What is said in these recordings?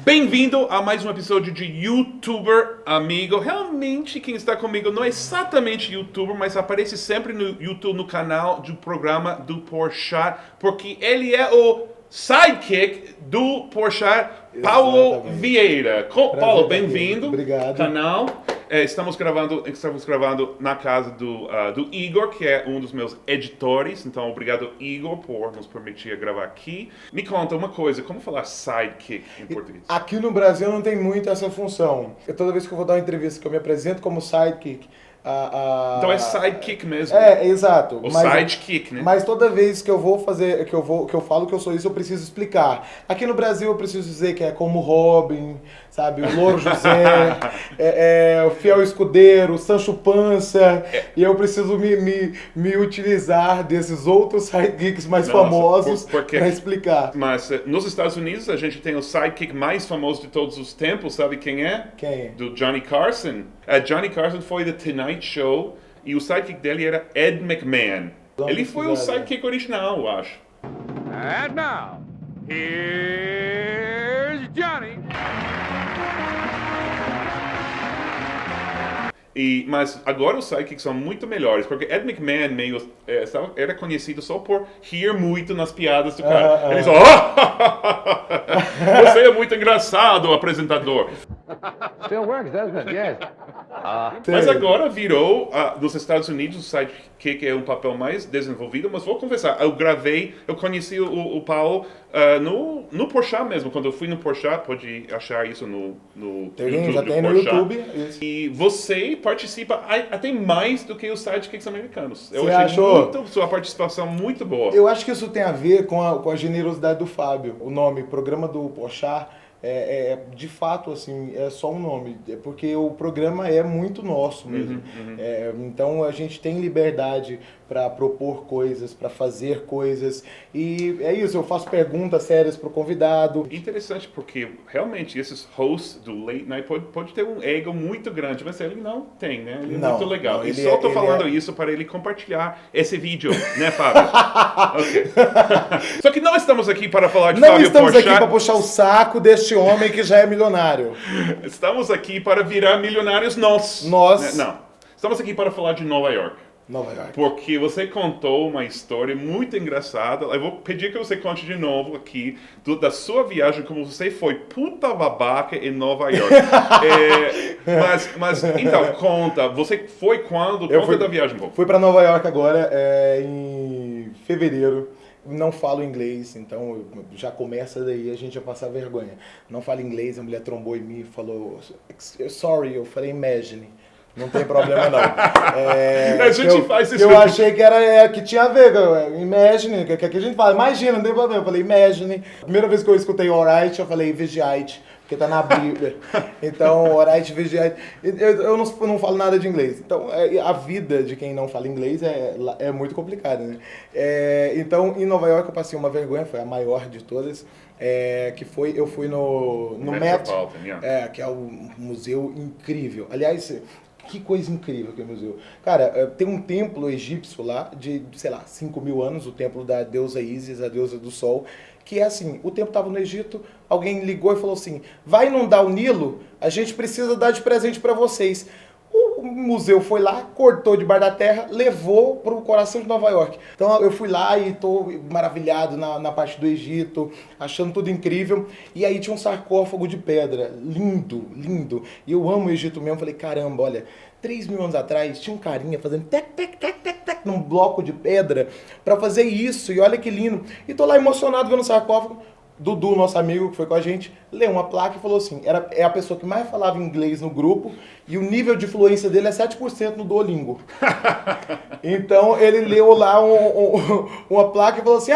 Bem-vindo a mais um episódio de YouTuber Amigo. Realmente quem está comigo não é exatamente YouTuber, mas aparece sempre no YouTube, no canal do programa do Porchat, porque ele é o sidekick do Porchat, Paulo Vieira. Paulo, bem-vindo. Obrigado. Canal. Estamos gravando na casa do Igor, que é um dos meus editores. Então, obrigado, Igor, por nos permitir gravar aqui. Me conta uma coisa, como falar sidekick em português? Aqui no Brasil não tem muito essa função. Toda vez que eu vou dar uma entrevista que eu me apresento como sidekick, Então é sidekick mesmo. Exato. Ou sidekick, né? Mas toda vez que eu vou fazer, que eu falo que eu sou isso, eu preciso explicar. Aqui no Brasil eu preciso dizer que é como Robin, sabe? O Louro José, o Fiel Escudeiro, o Sancho Pança. E eu preciso me utilizar desses outros sidekicks mais famosos para explicar. Mas nos Estados Unidos a gente tem o sidekick mais famoso de todos os tempos, sabe quem é? Quem? Do Johnny Carson. Johnny Carson foi do Tonight Show e o sidekick dele era Ed McMahon. Ele foi o sidekick original, eu acho. And now, here's Johnny. Mas agora os sidekicks são muito melhores, porque Ed McMahon era conhecido só por rir muito nas piadas do cara. Ele só, você é muito engraçado, apresentador. Still works, doesn't it? Yes. Mas agora virou, nos Estados Unidos, o sidekick é um papel mais desenvolvido, mas vou confessar, eu conheci o Paulo no Porchat mesmo, quando eu fui no Porchat, pode achar isso no YouTube. Já tem no YouTube. Isso. E você participa até mais do que os sidekicks americanos. Eu achei sua participação muito boa. Eu acho que isso tem a ver com a generosidade do Fábio. O nome, Programa do Porchat, de fato, assim, é só um nome, porque o programa é muito nosso mesmo. Então a gente tem liberdade para propor coisas, para fazer coisas, e é isso, eu faço perguntas sérias pro convidado. Interessante, porque realmente esses hosts do Late Night pode ter um ego muito grande, mas ele não tem, né? Ele é muito legal. Não, e só tô falando isso para ele compartilhar esse vídeo, né, Fábio? Ok. Só que não estamos aqui para falar de Fábio Porchat. Não estamos aqui para puxar o saco deste homem que já é milionário. Estamos aqui para virar milionários nós. Não. Estamos aqui para falar de Nova York. Porque você contou uma história muito engraçada. Eu vou pedir que você conte de novo aqui da sua viagem, como você foi puta babaca em Nova York. Mas então, conta. Você foi quando? Conta da viagem um pouco. Fui para Nova York agora, em fevereiro. Não falo inglês, então já começa daí, a gente já passa vergonha. Não falo inglês, a mulher trombou em mim e falou, sorry, eu falei imagine. Não tem problema não. A gente faz isso. Eu achei que tinha a ver, imagine, que a gente fala, imagina, não tem problema. Eu falei imagine. Primeira vez que eu escutei alright, eu falei vegeite, porque tá na Bíblia. Então, alright, vegeite. Eu não falo nada de inglês. Então, a vida de quem não fala inglês é muito complicada, né? Então, em Nova York eu passei uma vergonha, foi a maior de todas. Eu fui no Met, que é um museu incrível. Aliás, que coisa incrível que é o museu. Cara, tem um templo egípcio lá de, 5.000 anos, o templo da deusa Ísis, a deusa do sol, que é assim, o templo estava no Egito, alguém ligou e falou assim, vai inundar o Nilo, a gente precisa dar de presente para vocês. O museu foi lá, cortou debaixo da terra, levou para o coração de Nova York. Então eu fui lá e estou maravilhado na parte do Egito, achando tudo incrível. E aí tinha um sarcófago de pedra, lindo, lindo. E eu amo o Egito mesmo, falei, caramba, olha, 3.000 anos atrás tinha um carinha fazendo tec, tec, tec, tec, tec, num bloco de pedra para fazer isso. E olha que lindo. E tô lá emocionado vendo o sarcófago. Dudu, nosso amigo que foi com a gente, leu uma placa e falou assim, é a pessoa que mais falava inglês no grupo e o nível de fluência dele é 7% no Duolingo. Então ele leu lá uma placa e falou assim,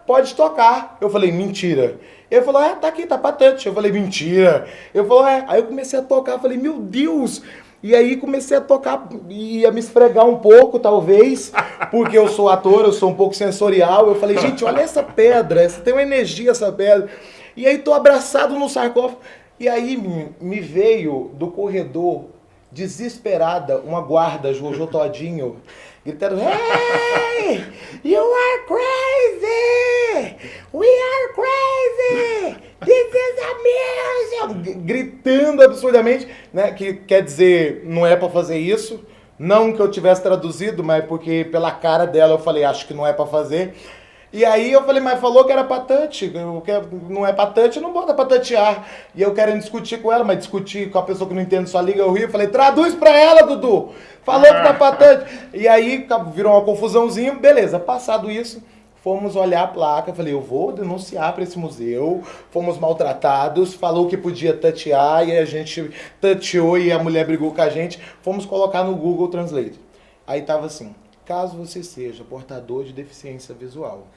pode tocar. Eu falei, mentira. Ele falou, tá aqui, tá patente. Eu falei, mentira. Ele falou, Aí eu comecei a tocar, falei, meu Deus. E aí comecei a tocar, ia me esfregar um pouco, talvez, porque eu sou ator, eu sou um pouco sensorial. Eu falei, gente, olha essa pedra, tem uma energia essa pedra. E aí tô abraçado no sarcófago. E aí me veio do corredor, desesperada, uma guarda, Jojo Todinho, gritando, hey, you are crazy, we are crazy, this is a gritando absurdamente, né? Que quer dizer, não é pra fazer isso. Não que eu tivesse traduzido, mas porque pela cara dela eu falei, acho que não é pra fazer. E aí eu falei, mas falou que era pra touch, não é pra touch, não bota pra tatear. E eu querendo discutir com ela, mas discutir com a pessoa que não entende sua língua, eu ri, eu falei, traduz pra ela, Dudu. Falou que tá pra touch. E aí virou uma confusãozinha, beleza, passado isso, fomos olhar a placa, falei, eu vou denunciar pra esse museu, fomos maltratados, falou que podia tatear, e a gente tateou e a mulher brigou com a gente, fomos colocar no Google Translate. Aí tava assim, caso você seja portador de deficiência visual,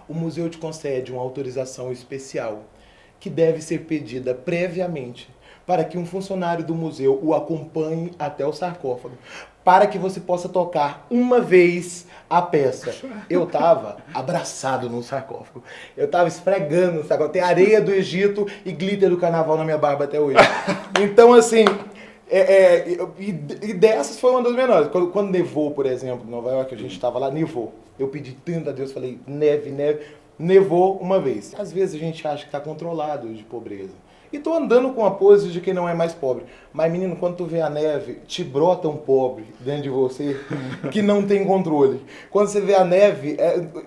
o museu te concede uma autorização especial, que deve ser pedida previamente, para que um funcionário do museu o acompanhe até o sarcófago, para que você possa tocar uma vez a peça. Eu tava abraçado no sarcófago. Eu tava esfregando no sarcófago. Tem areia do Egito e glitter do carnaval na minha barba até hoje. Então, assim, e dessas foi uma das menores. Quando nevou, por exemplo, em Nova York, a gente tava lá, nevou. Eu pedi tanto a Deus, falei, neve, neve. Nevou uma vez. Às vezes a gente acha que tá controlado de pobreza. E tô andando com a pose de quem não é mais pobre. Mas, menino, quando tu vê a neve, te brota um pobre dentro de você que não tem controle. Quando você vê a neve,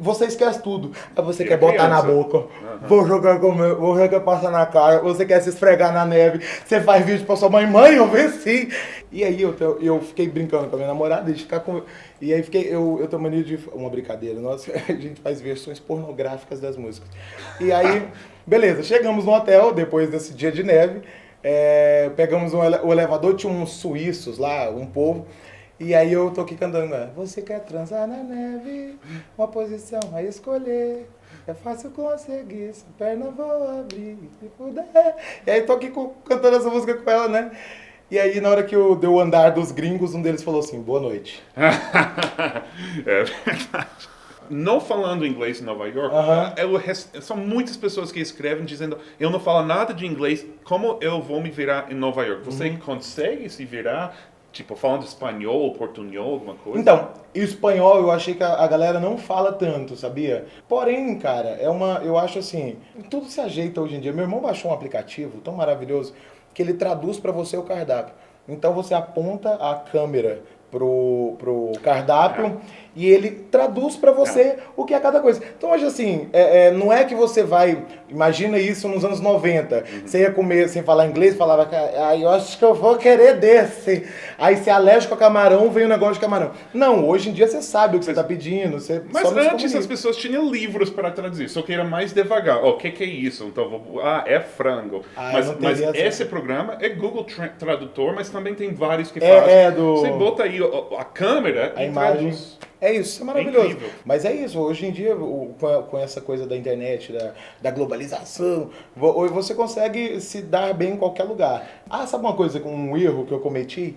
você esquece tudo. Aí você quer botar na boca, vou jogar comer, vou jogar passar na cara, você quer se esfregar na neve, você faz vídeo pra sua mãe, eu venci. E aí eu fiquei brincando com a minha namorada, de ficar com... E aí eu tenho mania de... Uma brincadeira, nossa, a gente faz versões pornográficas das músicas. E aí... Beleza, chegamos no hotel depois desse dia de neve, pegamos o elevador, tinha uns suíços lá, um povo, e aí eu tô aqui cantando, você quer transar na neve, uma posição a escolher, é fácil conseguir, sua perna vou abrir, se puder. E aí tô aqui cantando essa música com ela, né? E aí, na hora que deu o andar dos gringos, um deles falou assim, boa noite. É verdade. Não falando inglês em Nova York, são muitas pessoas que escrevem dizendo eu não falo nada de inglês, como eu vou me virar em Nova York? Você consegue se virar, tipo, falando espanhol, portunhol, alguma coisa? Então, espanhol eu achei que a galera não fala tanto, sabia? Porém, cara, eu acho assim, tudo se ajeita hoje em dia. Meu irmão baixou um aplicativo tão maravilhoso que ele traduz pra você o cardápio. Então você aponta a câmera pro cardápio e ele traduz pra você o que é cada coisa. Então hoje assim, não é que você vai, imagina isso nos anos 90, você ia comer sem falar inglês, falava, eu acho que eu vou querer desse. Aí você é alérgico a camarão, vem um negócio de camarão. Não, hoje em dia você sabe o que você tá pedindo. Mas antes as pessoas tinham livros para traduzir, só que era mais devagar. O que é isso? Então, é frango. Mas esse programa é Google Tradutor, mas também tem vários que fazem. Você bota aí a câmera a e imagem. traduz. É isso, é maravilhoso. Incrível. Mas é isso, hoje em dia, com essa coisa da internet, da globalização, hoje você consegue se dar bem em qualquer lugar. Sabe uma coisa, um erro que eu cometi?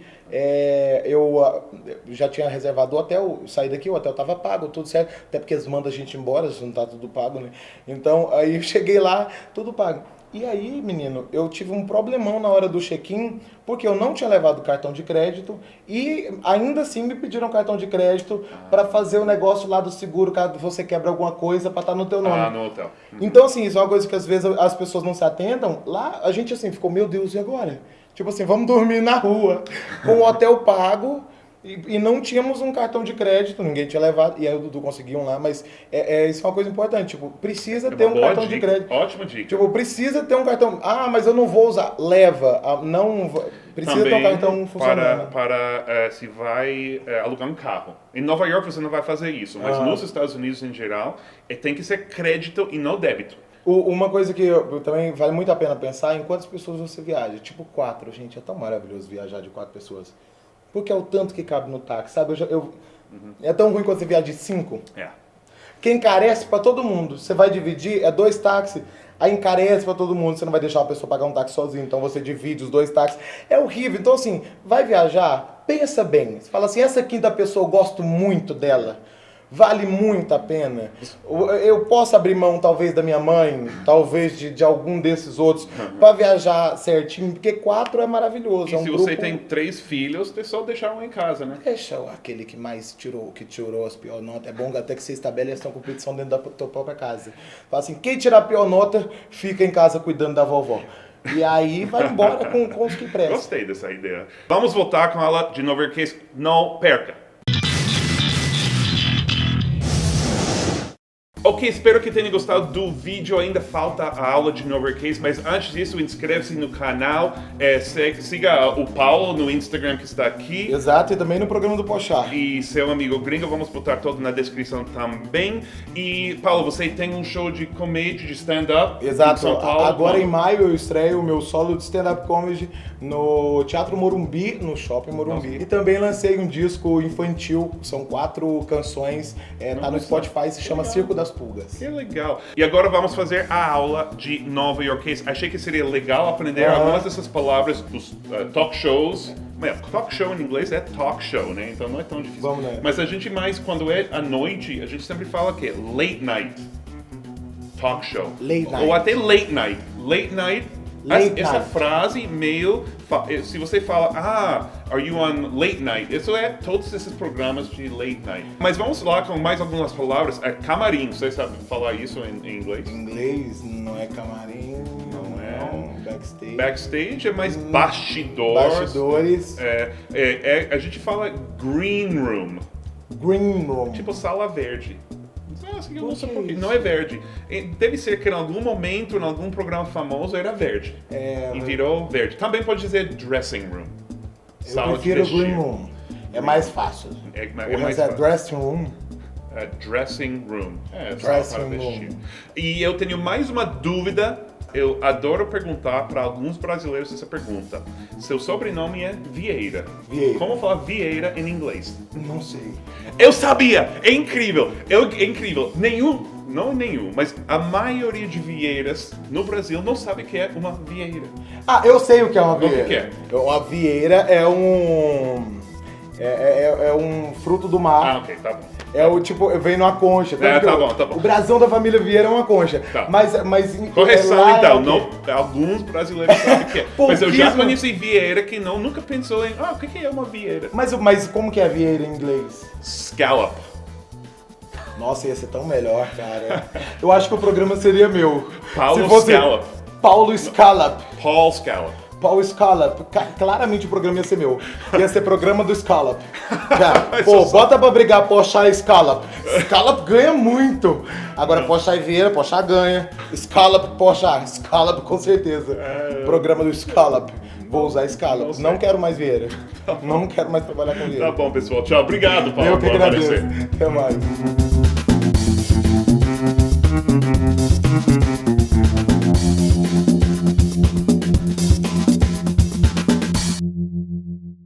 Eu já tinha reservado o hotel, saí daqui, o hotel tava pago, tudo certo, até porque eles mandam a gente embora, não tá tudo pago, né? Então, aí eu cheguei lá, tudo pago. E aí, menino, eu tive um problemão na hora do check-in, porque eu não tinha levado cartão de crédito e ainda assim me pediram cartão de crédito para fazer o negócio lá do seguro, caso você quebra alguma coisa, para estar no teu nome. No hotel. Então, assim, isso é uma coisa que às vezes as pessoas não se atentam. Lá, a gente assim, ficou, meu Deus, e agora? Tipo assim, vamos dormir na rua, com o hotel pago. E não tínhamos um cartão de crédito, ninguém tinha levado, e aí o Dudu conseguiu lá, mas isso é uma coisa importante, tipo, precisa ter um cartão de crédito. Ótima dica. Tipo, precisa ter um cartão, mas eu não vou usar, leva, precisa ter um cartão funcionando. Para se vai alugar um carro. Em Nova York você não vai fazer isso, mas nos Estados Unidos em geral, tem que ser crédito e não débito. Uma coisa que também vale muito a pena pensar, em quantas pessoas você viaja, tipo 4, gente, é tão maravilhoso viajar de 4 pessoas. Porque é o tanto que cabe no táxi, sabe? É tão ruim quando você viaja de 5. Que encarece pra todo mundo. Você vai dividir, 2 táxis, aí encarece pra todo mundo. Você não vai deixar uma pessoa pagar um táxi sozinho, então você divide os 2 táxis. É horrível. Então, assim, vai viajar, pensa bem. Você fala assim, essa quinta pessoa eu gosto muito dela. Vale muito a pena. Eu posso abrir mão, talvez, da minha mãe, talvez de algum desses outros, para viajar certinho, porque 4 é maravilhoso. E se você tem 3 filhos, é só deixar um em casa, né? Deixa aquele que mais tirou as piores notas. É bom até que você estabeleça uma competição dentro da tua própria casa. Fala assim, quem tirar a pior nota, fica em casa cuidando da vovó. E aí vai embora com os que prestam. Gostei dessa ideia. Vamos voltar com a aula de norueguês. Não perca! Ok, espero que tenha gostado do vídeo. Ainda falta a aula de norueguês, mas antes disso, inscreve-se no canal, siga o Paulo no Instagram que está aqui. Exato, e também no programa do Pochá. E seu amigo gringo, vamos botar todo na descrição também. E, Paulo, você tem um show de comédia, de stand-up Exato, em São Paulo? agora em maio eu estreio o meu solo de stand-up comedy no Teatro Morumbi, no Shopping Morumbi. E também lancei um disco infantil, são 4 canções, tá no Spotify, se chama Circo das Pulgas. Que legal. E agora vamos fazer a aula de nova iorquês. Achei que seria legal aprender algumas dessas palavras dos talk shows. Talk show em inglês é talk show, né? Então não é tão difícil. Vamos, né? Mas a gente mais, quando é à noite, a gente sempre fala que é late night talk show. Late night. Ou até late night. Late night. Essa night. frase meio... Se você fala, are you on late night? Isso é todos esses programas de late night. Mas vamos lá com mais algumas palavras. Camarim, você sabe falar isso em inglês? Em inglês não é camarim, Não é. backstage. Backstage é mais bastidores. Bastidores. A gente fala green room, Green room. tipo sala verde. Nossa, eu não sei que por quê. isso? Não é verde. Deve ser que em algum momento, em algum programa famoso, era verde. E virou verde. Também pode dizer dressing room. Eu prefiro green room. É mais fácil. É Mas mais é fácil. dressing room. Dressing room. Dressing sala para vestir. room. E eu tenho mais uma dúvida. Eu adoro perguntar para alguns brasileiros essa pergunta. Seu sobrenome é Vieira. Vieira. Como falar Vieira em inglês? Não sei. Eu sabia! É incrível! É incrível! Não nenhum, mas a maioria de vieiras no Brasil não sabe o que é uma vieira. Eu sei o que é uma que vieira. é? Uma vieira é um... É um fruto do mar. Ok, tá bom. É o tipo, vem numa concha. Tá que bom, tá bom. O brasão da família Vieira é uma concha. Tá. Mas Correção lá então, é o quê? não, alguns brasileiros sabem o que é. Mas eu já Pouquíssimo. conheci vieira que nunca pensou em, o que é uma vieira? Mas como que é vieira em inglês? Scallop. Nossa, ia ser tão melhor, cara. Eu acho que o programa seria meu. Paulo Se fosse Scallop. Paulo Scallop. Paul Scallop. Paul Scallop. Claramente o programa ia ser meu. Ia ser programa do Scallop. Mas Pô, eu só- bota pra brigar Pochá e Scallop. Scallop ganha muito. Agora Pochá e Vieira, Pochá ganha. Scallop, Pochá. Scallop com certeza. Programa do Scallop. Vou usar Scallop. Não quero mais Vieira. Não quero mais trabalhar com Vieira. Tá bom, pessoal. Tchau. Obrigado, Paulo, Eu que por agradeço. aparecer. Até mais.